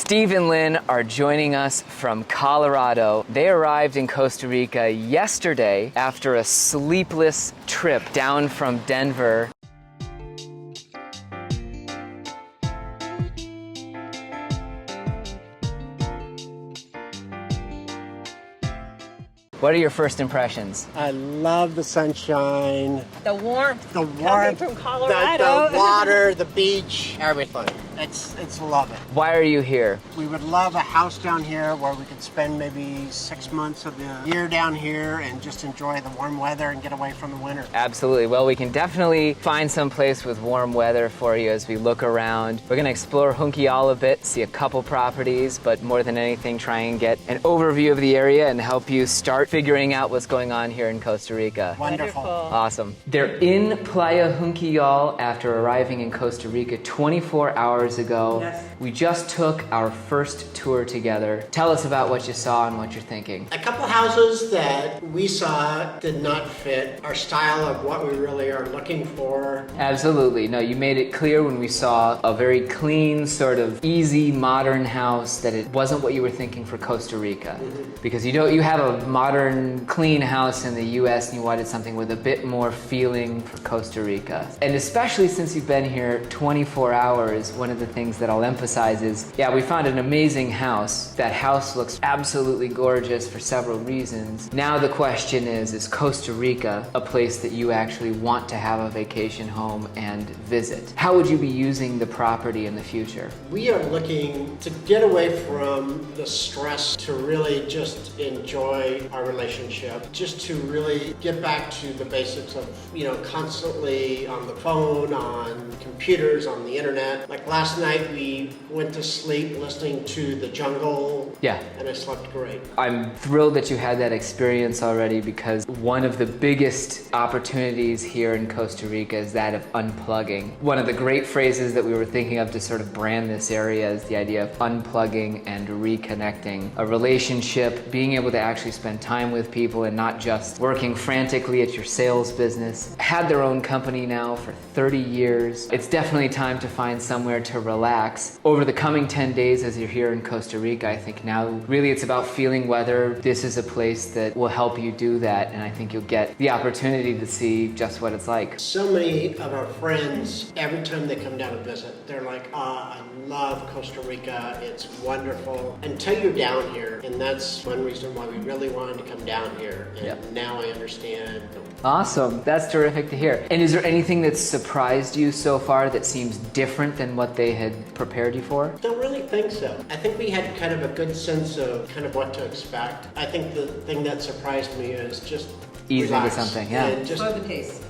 Steve and Lynn are joining us from Colorado. They arrived in Costa Rica yesterday after a sleepless trip down from Denver. What are your first impressions? I love the sunshine. The warmth. Coming from Colorado. The water, the beach, everything. It's love it. Why are you here? We would love a house down here where we could spend maybe 6 months of the year down here and just enjoy the warm weather and get away from the winter. Absolutely. Well, we can definitely find some place with warm weather for you as we look around. We're going to explore Junquillal a bit, see a couple properties, but more than anything, try and get an overview of the area and help you start figuring out what's going on here in Costa Rica. Wonderful. Awesome. They're in Playa Junquillal after arriving in Costa Rica 24 hours ago. Yes. We just took our first tour together. Tell us about what you saw and what you're thinking. A couple houses that we saw did not fit our style of what we really are looking for. Absolutely. No, you made it clear when we saw a very clean, sort of easy, modern house that it wasn't what you were thinking for Costa Rica. Because you have a modern, clean house in the US and you wanted something with a bit more feeling for Costa Rica. And especially since you've been here 24 hours, one of the things that I'll emphasize is, yeah, we found an amazing house. That house looks absolutely gorgeous for several reasons. Now the question is Costa Rica a place that you actually want to have a vacation home and visit? How would you be using the property in the future? We are looking to get away from the stress to really just enjoy our relationship, just to really get back to the basics of, constantly on the phone, on computers, on the internet. Like last night we went to sleep listening to The Jungle. Yeah. And I slept great. I'm thrilled that you had that experience already because one of the biggest opportunities here in Costa Rica is that of unplugging. One of the great phrases that we were thinking of to sort of brand this area is the idea of unplugging and reconnecting. A relationship, being able to actually spend time with people and not just working frantically at your sales business. Had their own company now for 30 years. It's definitely time to find somewhere to relax. Over the coming 10 days as you're here in Costa Rica, I think now really it's about feeling whether this is a place that will help you do that, and I think you'll get the opportunity to see just what it's like. So many of our friends, every time they come down and visit, they're like, I love Costa Rica, it's wonderful, until you're down here, and that's one reason why we really wanted to come down here, and now I understand. Awesome, that's terrific to hear. And is there anything that's surprised you so far that seems different than what they had prepared you for? Don't really think so. I think we had kind of a good sense of kind of what to expect. I think the thing that surprised me is just ease into relax something, yeah. and just Slow the pace.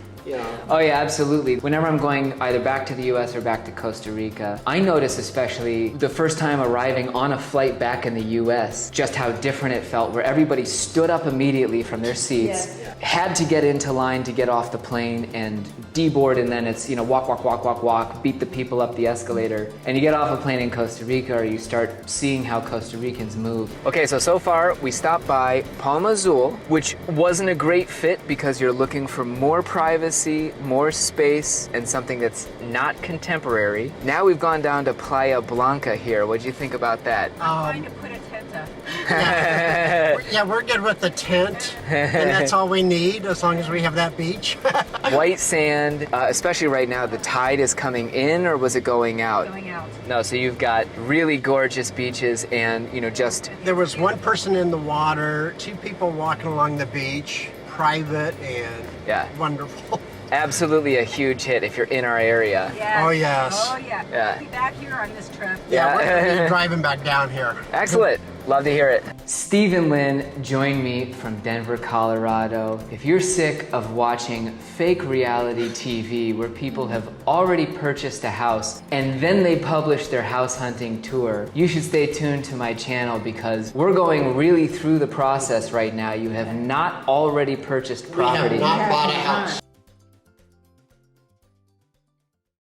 Oh yeah, absolutely. Whenever I'm going either back to the US or back to Costa Rica, I notice especially the first time arriving on a flight back in the US, just how different it felt, where everybody stood up immediately from their seats, had to get into line to get off the plane and deboard, and then it's, walk, beat the people up the escalator. And you get off a plane in Costa Rica or you start seeing how Costa Ricans move. Okay, so far we stopped by Palma Azul, which wasn't a great fit because you're looking for more privacy, more space, and something that's not contemporary. Now we've gone down to Playa Blanca here. What'd you think about that? I'm trying to put a tent up. Yeah, we're good with the tent, and that's all we need as long as we have that beach. White sand, especially right now. The tide is coming in, or was it going out? Going out. No, so you've got really gorgeous beaches and, just... There was one person in the water, 2 people walking along the beach, private and wonderful. Absolutely a huge hit if you're in our area. Yes. Oh, yes. Oh, yeah. Yeah. We'll be back here on this trip. Yeah, we're going to be driving back down here. Excellent. Love to hear it. Steve and Lynn join me from Denver, Colorado. If you're sick of watching fake reality TV where people have already purchased a house and then they publish their house hunting tour, you should stay tuned to my channel because we're going really through the process right now. You have not already purchased property. We have not bought a house.